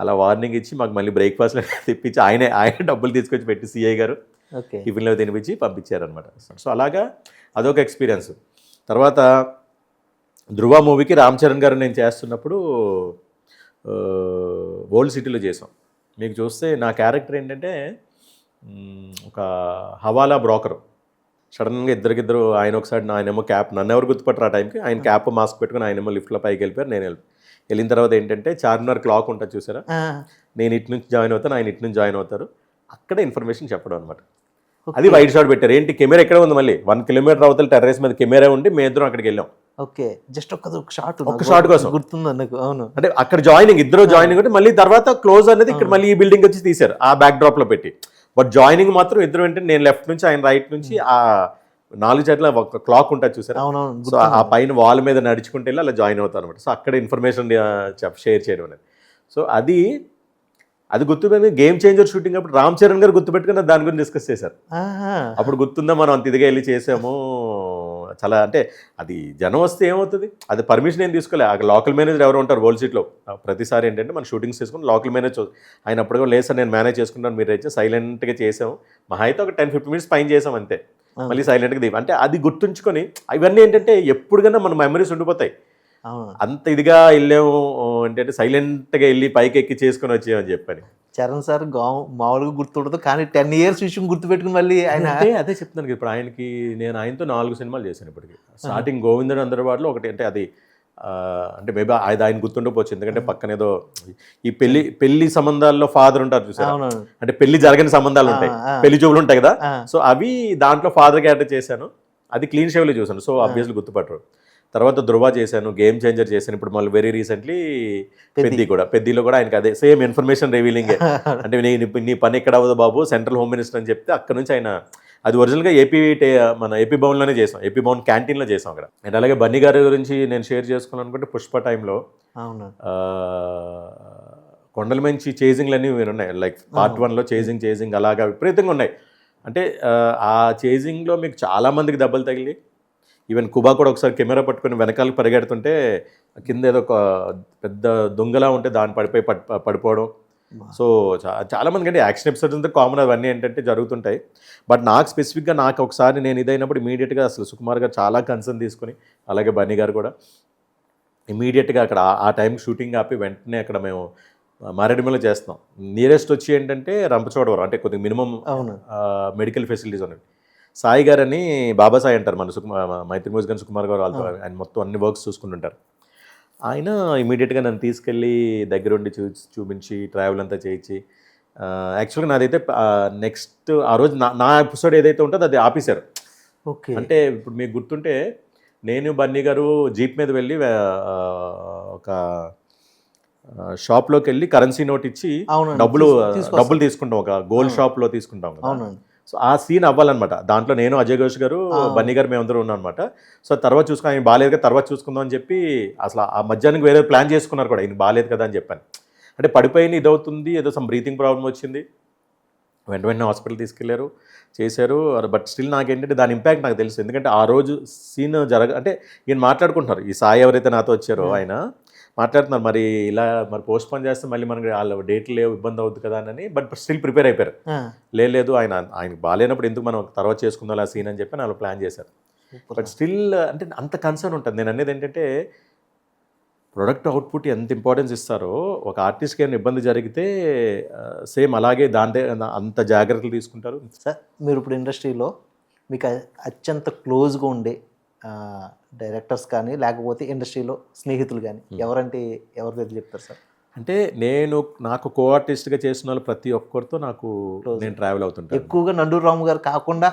అలా వార్నింగ్ ఇచ్చి మాకు మళ్ళీ బ్రేక్ఫాస్ట్లో తెప్పించి ఆయన డబ్బులు తీసుకొచ్చి పెట్టి సిఐ గారు ఓకే. టిఫిన్లో తినిపించి పంపించారనమాట. సో అలాగా అదొక ఎక్స్పీరియన్స్. తర్వాత ధృవ మూవీకి రామ్ చరణ్ గారు నేను చేస్తున్నప్పుడు ఓల్డ్ సిటీలో చేసాం. మీకు చూస్తే నా క్యారెక్టర్ ఏంటంటే ఒక హవాలా బ్రోకర్. సడన్గా ఇద్దరు ఆయన ఒకసారి ఆయనేమో క్యాప్, నన్ను ఎవరు గుర్తుపట్టరు ఆ టైంకి, ఆయన క్యాప్ మాస్క్ పెట్టుకుని ఆయనేమో లిఫ్ట్లో పైకి వెళ్ళిపోయారు, నేను వెళ్ళిన తర్వాత ఏంటంటే చార్మినార్ క్లాక్ ఉంటుంది చూసారా, నేను ఇటు నుంచి జాయిన్ అవుతాను, ఆయన ఇటు నుంచి జాయిన్ అవుతారు, అక్కడ ఇన్ఫర్మేషన్ చెప్పడం అనమాట. అది వైట్ షాట్ పెట్టారు. ఏంటి కెమెరా ఎక్కడ ఉంది, మళ్ళీ 1 కిలోమీటర్ అవతల టెర్రస్ మీద కెమెరా ఉండి మేము ఇద్దరం అక్కడికి వెళ్ళాం. ఓకే. జస్ట్ ఒక షాట్ కోసం గుర్తుంది నాకు. అవును. అంటే అక్కడ ఇద్దరు జాయినింగ్ అంటే మళ్ళీ తర్వాత క్లోజ్ అనేది ఇక్కడ మళ్ళీ ఈ బిల్డింగ్ వచ్చి తీశారు ఆ బ్యాక్ డ్రాప్ లో పెట్టి. బట్ జాయినింగ్ మాత్రం ఇద్దరు ఏంటంటే నేను లెఫ్ట్ నుంచి ఆయన రైట్ నుంచి ఆ 4 చెట్ల ఒక క్లాక్ ఉంటుంది చూసారు. అవునవును. సో ఆ పైన వాల్ మీద నడుచుకుంటే వెళ్ళి అలా జాయిన్ అవుతాను అనమాట. సో అక్కడ ఇన్ఫర్మేషన్ షేర్ చేయడం అనేది. సో అది గుర్తుపెట్టుకుని గేమ్ చేంజర్ షూటింగ్ అప్పుడు రామ్ చరణ్ గారు గుర్తుపెట్టుకుని దాని గురించి డిస్కస్ చేశారు. అప్పుడు గుర్తుందా మనం అంత ఇదిగా వెళ్ళి చేసాము చాలా, అంటే అది జనం వస్తే ఏమవుతుంది, అది పర్మిషన్ ఏం తీసుకోలే. అక్కడ లోకల్ మేనేజర్ ఎవరు ఉంటారు ఓల్డ్ సీట్లో, ప్రతిసారి ఏంటంటే మనం షూటింగ్స్ చేసుకుని లోకల్ మేనేజర్ ఆయన అప్పుడు లేదు సార్ నేను మేనేజ్ చేసుకుంటాను మీరు అయితే సైలెంట్గా చేసాము, మహా అయితే ఒక 10-15 మినిట్స్ పైన చేసాం అంతే, మళ్ళీ సైలెంట్గా దిగి అంటే అది గుర్తుంచుకొని ఇవన్నీ ఏంటంటే ఎప్పుడు కన్నా మన మెమరీస్ ఉండిపోతాయి. అంత ఇదిగా వెళ్ళాము ఏంటంటే సైలెంట్గా వెళ్ళి పైకి ఎక్కి చేసుకుని వచ్చామని చెప్పని. చరణ్ సార్ మామూలుగా గుర్తుండదు కానీ 10 years విషయం గుర్తుపెట్టుకుని మళ్ళీ ఆయన అదే చెప్తున్నాను కదా, ఇప్పుడు నేను ఆయనతో 4 సినిమాలు చేశాను ఇప్పటికి. స్టార్టింగ్ గోవిందుడు అందరివాడలో ఒకటి, అంటే అది అంటే మేబీ ఆయన గుర్తుండకపోవచ్చు ఎందుకంటే పక్కన ఏదో ఈ పెళ్లి సంబంధాల్లో ఫాదర్ ఉంటారు చూసారు, అంటే పెళ్లి జరగని సంబంధాలు ఉంటాయి, పెళ్లి చూపులు ఉంటాయి కదా, సో అవి దాంట్లో ఫాదర్ క్యారెక్టర్ చేశాను. అది క్లీన్ షేవ్లో చూశాను, సో ఆబ్వియస్లీ గుర్తుపట్టరు. తర్వాత ధృవ చేశాను, గేమ్ చేంజర్ చేశాను, ఇప్పుడు మళ్ళీ వెరీ రీసెంట్లీ పెద్దిలో కూడా ఆయనకి అదే సేమ్ ఇన్ఫర్మేషన్ రివీలింగే. అంటే నీ పని ఎక్కడ అవ్వదు బాబు, సెంట్రల్ హోమ్ మినిస్టర్ అని చెప్తే అక్కడ నుంచి ఆయన అది ఒరిజినల్గా మన ఏపీ భవన్లోనే చేసాం, ఏపీ భవన్ క్యాంటీన్లో చేసాం అక్కడ. అండ్ అలాగే బన్నీ గారి గురించి నేను షేర్ చేసుకోవాలని అనుకుంటే పుష్ప టైంలో కొండల మంచి చేజింగ్లు అన్నీ ఉన్నాయి, లైక్ పార్ట్ 1లో చేజింగ్ అలాగా విపరీతంగా ఉన్నాయి. అంటే ఆ చేజింగ్లో మీకు చాలామందికి దెబ్బలు తగిలి, ఈవెన్ కుబా కూడా ఒకసారి కెమెరా పట్టుకొని వెనకాలకు పరిగెడుతుంటే కింద ఏదో ఒక పెద్ద దొంగలా ఉంటే దాన్ని పడిపోవడం. సో చాలామందికి అంటే యాక్షన్ ఎపిసోడ్స్ అంతా కామన్, అవన్నీ ఏంటంటే జరుగుతుంటాయి. బట్ నాకు స్పెసిఫిక్గా ఒకసారి నేను ఇదైనప్పుడు ఇమీడియట్గా అసలు సుకుమార్ గారు చాలా కన్సర్న్ తీసుకుని, అలాగే బన్నీ గారు కూడా ఇమీడియట్గా అక్కడ ఆ టైం షూటింగ్ ఆపి వెంటనే అక్కడ మేము మారేడుమల్లో చేస్తున్నాం. నియరెస్ట్ వచ్చి ఏంటంటే రంపచోడవరం, అంటే కొద్దిగా మినిమం మెడికల్ ఫెసిలిటీస్ ఉన్నాయి. సాయి గారు అని బాబాసాయి అంటారు మన మైత్రి మూవీస్ కానీ సుకుమార్ గారు వాళ్ళతో ఆయన మొత్తం అన్ని వర్క్స్ చూసుకుంటుంటారు. ఆయన ఇమీడియట్గా నన్ను తీసుకెళ్ళి దగ్గరుండి చూపించి ట్రావెల్ అంతా చేయించి, యాక్చువల్గా నాదైతే నెక్స్ట్ ఆ రోజు నా ఎపిసోడ్ ఏదైతే ఉంటుందో అది ఆపేశారు. ఓకే. అంటే ఇప్పుడు మీకు గుర్తుంటే నేను బన్నీ గారు జీప్ మీద వెళ్ళి ఒక షాప్లోకి వెళ్ళి కరెన్సీ నోట్ ఇచ్చి డబ్బులు తీసుకుంటాం, ఒక గోల్డ్ షాప్లో తీసుకుంటాం కదా. సో ఆ సీన్ అవ్వాలన్నమాట. దాంట్లో నేను అజయ్ ఘోష్ గారు బన్నీ గారు మేమందరూ ఉన్నాం అనమాట. సో తర్వాత చూసుకుని ఆయన బాగాలేదు కదా తర్వాత చూసుకుందాం అని చెప్పి అసలు ఆ మధ్యాహ్నం వేరే ప్లాన్ చేసుకున్నారు కూడా, ఆయన బాగాలేదు కదా అని చెప్పాను. అంటే పడిపోయిన ఇదవుతుంది, ఏదో సమ్ బ్రీతింగ్ ప్రాబ్లం వచ్చింది, వెంటనే హాస్పిటల్ తీసుకెళ్లారు, చేశారు. బట్ స్టిల్ నాకేంటంటే దాని ఇంపాక్ట్ నాకు తెలుసు. ఎందుకంటే ఆ రోజు సీన్ అంటే ఈయన మాట్లాడుకుంటున్నారు, ఈ సాయి ఎవరైతే నాతో వచ్చారో ఆయన మాట్లాడుతున్నారు, మరి ఇలా మరి పోస్ట్ పోన్ చేస్తే మళ్ళీ మనకి వాళ్ళ డేట్లు లేవు ఇబ్బంది అవుతుంది కదా అని. బట్ స్టిల్ ప్రిపేర్ అయిపోయారు, లేదు ఆయనకి బాగాలేనప్పుడు ఎందుకు మనం తర్వాత చేసుకుందాం ఆ సీన్ అని చెప్పి వాళ్ళు ప్లాన్ చేశారు. బట్ స్టిల్ అంటే అంత కన్సర్న్ ఉంటుంది. నేను అనేది ఏంటంటే ప్రొడక్ట్ అవుట్పుట్ ఎంత ఇంపార్టెన్స్ ఇస్తారో, ఒక ఆర్టిస్ట్కి ఏమైనా ఇబ్బంది జరిగితే సేమ్ అలాగే అంత జాగ్రత్తలు తీసుకుంటారు. సార్ మీరు ఇప్పుడు ఇండస్ట్రీలో మీకు అత్యంత క్లోజ్గా ఉండే డైరెక్టర్స్ కానీ లేకపోతే ఇండస్ట్రీలో స్నేహితులు కానీ ఎవరంటే ఎవరి దగ్గర చెప్తారు సార్? అంటే నాకు కో ఆర్టిస్ట్గా చేసిన వాళ్ళు ప్రతి ఒక్కరితో నేను ట్రావెల్ అవుతుంటాను. ఎక్కువగా నండూరు రామ్ గారు కాకుండా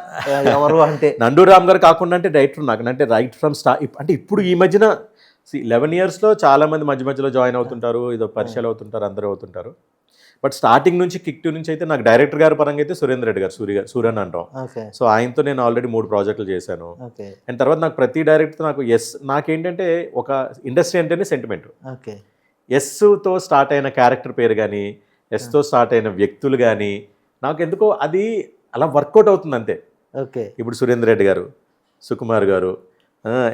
ఎవరు అంటే నండూరు రామ్ గారు కాకుండా అంటే డైరెక్టర్ నాకు అంటే రైట్ ఫ్రమ్ అంటే ఇప్పుడు ఈ మధ్యన 11 yearsలో చాలామంది మధ్యలో జాయిన్ అవుతుంటారు, ఏదో పరిచయాలు అవుతుంటారు, అందరూ అవుతుంటారు. బట్ స్టార్టింగ్ నుంచి కిక్ 2 నుంచి అయితే నాకు డైరెక్టర్ గారి పరంగా అయితే సురేంద్ర రెడ్డి గారు, సూర్యన్ అంటాం. సో ఆయనతో నేను ఆల్రెడీ 3 ప్రాజెక్టులు చేశాను. అండ్ తర్వాత నాకు ప్రతి డైరెక్టర్ నాకేంటంటే ఒక ఇండస్ట్రీ అంటేనే సెంటిమెంట్. ఎస్తో స్టార్ట్ అయిన క్యారెక్టర్ పేరు కానీ ఎస్తో స్టార్ట్ అయిన వ్యక్తులు కానీ నాకు ఎందుకో అది అలా వర్కౌట్ అవుతుంది అంతే. ఓకే. ఇప్పుడు సురేందర్ రెడ్డి గారు, సుకుమార్ గారు,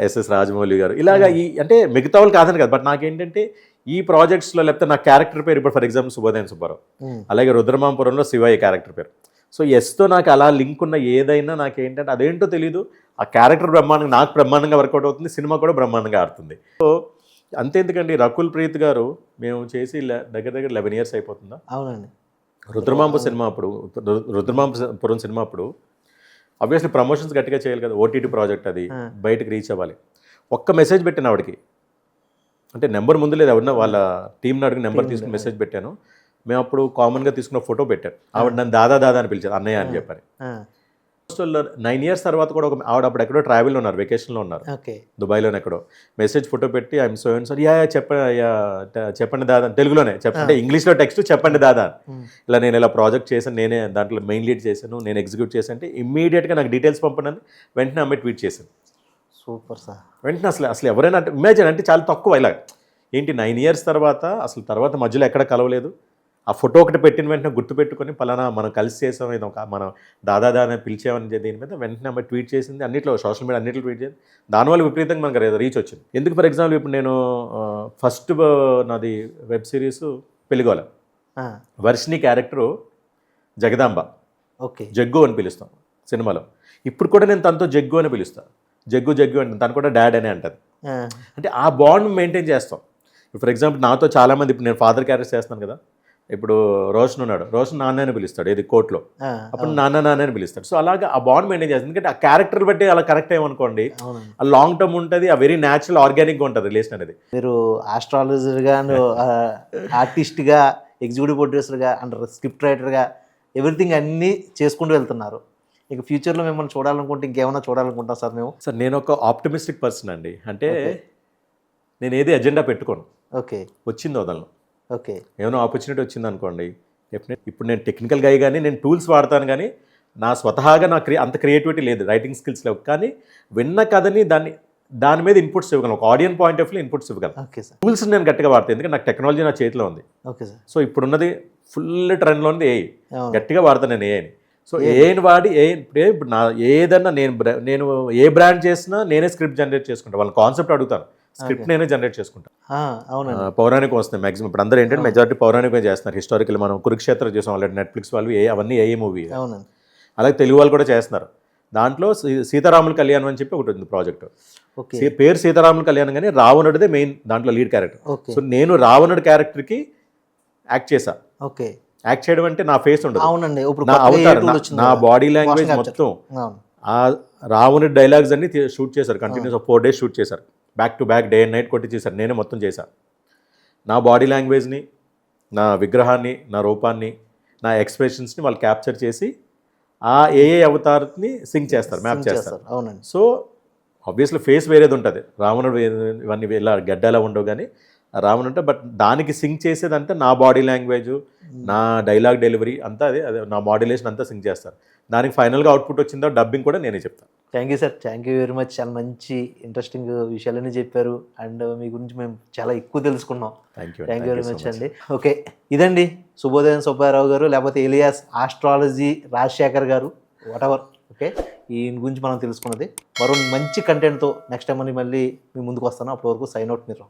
ఎస్ఎస్ రాజమౌళి గారు, ఇలాగా ఈ అంటే మిగతా వాళ్ళు కాదని కదా, బట్ నాకేంటంటే ఈ ప్రాజెక్ట్స్లో లేకపోతే నా క్యారెక్టర్ పేరు ఇప్పుడు ఫర్ ఎగ్జాంపుల్ శుభోదయం సుబ్బారావు, అలాగే రుద్రమాపురంలో శివయ్య క్యారెక్టర్ పేరు. సో ఎస్తో నాకు అలా లింక్ ఉన్న ఏదైనా నాకేంటంటే అదేంటో తెలీదు, ఆ క్యారెక్టర్ బ్రహ్మాండంగా నాకు బ్రహ్మాండంగా వర్కౌట్ అవుతుంది, సినిమా కూడా బ్రహ్మాండంగా ఆడుతుంది. సో అంతేందుకండి, రకుల్ ప్రీత్ గారు మేము చేసి దగ్గర దగ్గర 11 years అయిపోతుందా. అవునండి. రుద్రమాపురం సినిమా అప్పుడు ఆబ్వియస్లీ ప్రమోషన్స్ గట్టిగా చేయాలి కదా, ఓటీటీ ప్రాజెక్ట్ అది బయటకు రీచ్ అవ్వాలి. ఒక్క మెసేజ్ పెట్టాను ఆవిడకి, అంటే నెంబర్ ముందు లేదు, ఎవరన్నా వాళ్ళ టీంని అడిగి నెంబర్ తీసుకుని మెసేజ్ పెట్టాను. మేము అప్పుడు కామన్గా తీసుకున్న ఫోటో పెట్టాను, ఆవిడ నన్ను దాదా అని పిలిచారు, అన్నయ్య అని చెప్పని. 9 years తర్వాత కూడా ఒక ఆవిడ అప్పుడు ఎక్కడో ట్రావెల్లో ఉన్నారు, వెకేషన్లో ఉన్నారు, దుబాయ్లోనే ఎక్కడో. మెసేజ్ ఫోటో పెట్టి ఐఎమ్ సో అండ్ సార్, చెప్పండి దాదా, తెలుగులోనే చెప్పండి, ఇంగ్లీష్లో టెక్స్ట్ చెప్పండి దాదా, ఇలా నేను ఇలా ప్రాజెక్ట్ చేశాను, నేనే దాంట్లో మెయిన్ లీడ్ చేశాను, నేను ఎగ్జిక్యూట్ చేశాను అంటే ఇమ్మీడియట్గా నాకు డీటెయిల్స్ పంపనని వెంటనే అమ్మాయి ట్వీట్ చేశాను. Super sir. వెంటనే అసలు ఎవరైనా అంటే ఇమాజిన్ అంటే చాలా తక్కువ ఇలా ఏంటి 9 years తర్వాత అసలు తర్వాత మధ్యలో ఎక్కడ కలవలేదు, ఆ ఫోటో ఒకటి పెట్టిన వెంటనే గుర్తుపెట్టుకొని పలానా మనం కలిసి చేసాం, ఇది ఒక మనం దాదా అని పిలిచామని దీని మీద వెంటనే అమ్మాయి ట్వీట్ చేసింది, అన్నిట్లో సోషల్ మీడియా అన్నింటిలో ట్వీట్ చేసింది. దానివల్ల విపరీతంగా మనకు రీచ్ వచ్చింది. ఎందుకు ఫర్ ఎగ్జాంపుల్ ఇప్పుడు నేను ఫస్ట్ నాది web series Pelligola, Varshini character Jagadamba, okay, Jaggu అని పిలుస్తాం సినిమాలో. ఇప్పుడు కూడా నేను తనతో జగ్గు అని పిలుస్తాను, జగ్గు అంటే తను కూడా డాడ్ అనే అంటది. అంటే ఆ బాండ్ మెయింటైన్ చేస్తాం. ఫర్ ఎగ్జాంపుల్ నాతో చాలామంది, ఇప్పుడు నేను ఫాదర్ క్యారెక్టర్ చేస్తాను కదా, ఇప్పుడు రోషన్ ఉన్నాడు, రోషన్ నాన్న అని పిలుస్తాడు ఏది కోర్టులో, అప్పుడు నాన్న అని పిలుస్తాడు. సో అలాగా ఆ బాండ్ మెయింటైన్ చేస్తుంది. ఎందుకంటే ఆ క్యారెక్టర్ బట్టి అలా కరెక్ట్ అయ్యమనుకోండి, ఆ లాంగ్ టర్మ్ ఉంటుంది, ఆ వెరీ న్యాచురల్ ఆర్గానిక్గా ఉంటుంది రిలేషన్ అనేది. మీరు ఆస్ట్రాలజర్గా, ఆర్టిస్ట్గా, ఎగ్జిక్యూటివ్ ప్రొడ్యూసర్గా అండ్ స్క్రిప్ట్ రైటర్గా ఎవ్రీథింగ్ అన్నీ చేసుకుంటూ వెళ్తున్నారు. ఇక ఫ్యూచర్లో మిమ్మల్ని చూడాలనుకుంటే ఇంకేమైనా చూడాలనుకుంటాం సార్ మేము? సార్ నేను ఒక ఆప్టమిస్టిక్ పర్సన్ అండి, అంటే నేను ఏది ఎజెండా పెట్టుకోను, ఓకే, వచ్చింది వదలను. ఓకే, ఏమైనా ఆపర్చునిటీ వచ్చింది అనుకోండి, ఇప్పుడు నేను టెక్నికల్ గా కానీ నేను టూల్స్ వాడతాను, కానీ నా స్వతహాగా నా అంత క్రియేటివిటీ లేదు, రైటింగ్ స్కిల్స్ లేవు. కానీ విన్న కథని దాని మీద ఇన్పుట్స్ ఇవ్వగలను, ఒక ఆడియన్ పాయింట్ ఆఫ్ వ్యూ ఇన్పుట్స్ ఇవ్వగలను. Okay sir. టూల్స్ నేను గట్టిగా వాడతాను, ఎందుకంటే నాకు టెక్నాలజీ నా చేతిలో ఉంది. Okay sir. సో ఇప్పుడున్నది ఫుల్ ట్రెండ్లో ఉంది ఏఐ, గట్టిగా వాడతాను నేను ఏఐని. సో ఏఐని వాడి ఇప్పుడు నా ఏదన్నా నేను ఏ బ్రాండ్ చేసినా నేనే స్క్రిప్ట్ జనరేట్ చేసుకుంటాను, వాళ్ళ కాన్సెప్ట్ అడుగుతాను, స్క్రిప్ట్ నేనే జనరేట్ చేసుకుంటాను. అవునండి. పౌరాణికం వస్తుంది మ్యాక్సిమం, ఇప్పుడు అందరూ ఏంటంటే మెజారిటీ పౌరాణికం చేస్తున్నారు. హిస్టారికల్ మనం కురుక్షేత్రం చేసాం ఆల్రెడీ, నెట్ఫ్లిక్స్ వాళ్ళు అవన్నీ ఏ మూవీ, అవునండి, అలాగే తెలుగు వాళ్ళు కూడా చేస్తున్నారు. దాంట్లో సీతారాముల కళ్యాణం అని చెప్పి ఒకటి ఉంది ప్రాజెక్ట్, పేరు సీతారాముల కళ్యాణం, కానీ రావణుడిదే మెయిన్ దాంట్లో లీడ్ క్యారెక్టర్. సో నేను రావణుడి క్యారెక్టర్కి యాక్ట్ చేశా. ఓకే, యాక్ట్ చేయడం అంటే నా ఫేస్ ఉండదు, అవునండి, నా అవతారం, నా బాడీ లాంగ్వేజ్ మొత్తం, ఆ రావణుడి డైలాగ్స్ అన్ని షూట్ చేశారు, కంటిన్యూస్ 4 days షూట్ చేశారు, back to back, day and night కొట్టి చేశారు, నేనే మొత్తం చేశాను. నా బాడీ లాంగ్వేజ్ని, నా విగ్రహాన్ని, నా రూపాన్ని, నా ఎక్స్ప్రెషన్స్ని వాళ్ళు క్యాప్చర్ చేసి ఆ ఏఏ అవతార్ని సింక్ చేస్తారు, మ్యాప్ చేస్తారు. అవునండి. సో ఆబ్వియస్లీ ఫేస్ వేరేది ఉంటుంది, రావణుడు ఇవన్నీ ఇలా గడ్డలా ఉండవు, కానీ రావణుడు అంటే బట్ దానికి సింక్ చేసేదంటే నా బాడీ లాంగ్వేజ్, నా డైలాగ్ డెలివరీ అంతా అదే నా మాడ్యులేషన్ అంతా సింక్ చేస్తారు. దానికి ఫైనల్గా అవుట్పుట్ వచ్చిందో డబ్బింగ్ కూడా నేనే చెప్తాను. Thank you sir, thank you very much. చాలా మంచి ఇంట్రెస్టింగ్ విషయాలన్నీ చెప్పారు, అండ్ మీ గురించి మేము చాలా ఎక్కువ తెలుసుకున్నాం. థ్యాంక్ యూ వెరీ మచ్ అండి. ఓకే, ఇదండి శుభోదయం సుబ్బారావు గారు, లేకపోతే ఎలియాస్ ఆస్ట్రాలజీ రాజశేఖర్ గారు, వాటెవర్. ఓకే, ఈయన గురించి మనం తెలుసుకున్నది. మరో మంచి కంటెంట్తో నెక్స్ట్ టైం మళ్ళీ మీ ముందుకు వస్తాను. అప్పటి వరకు సైన్ అవుట్ మీరు.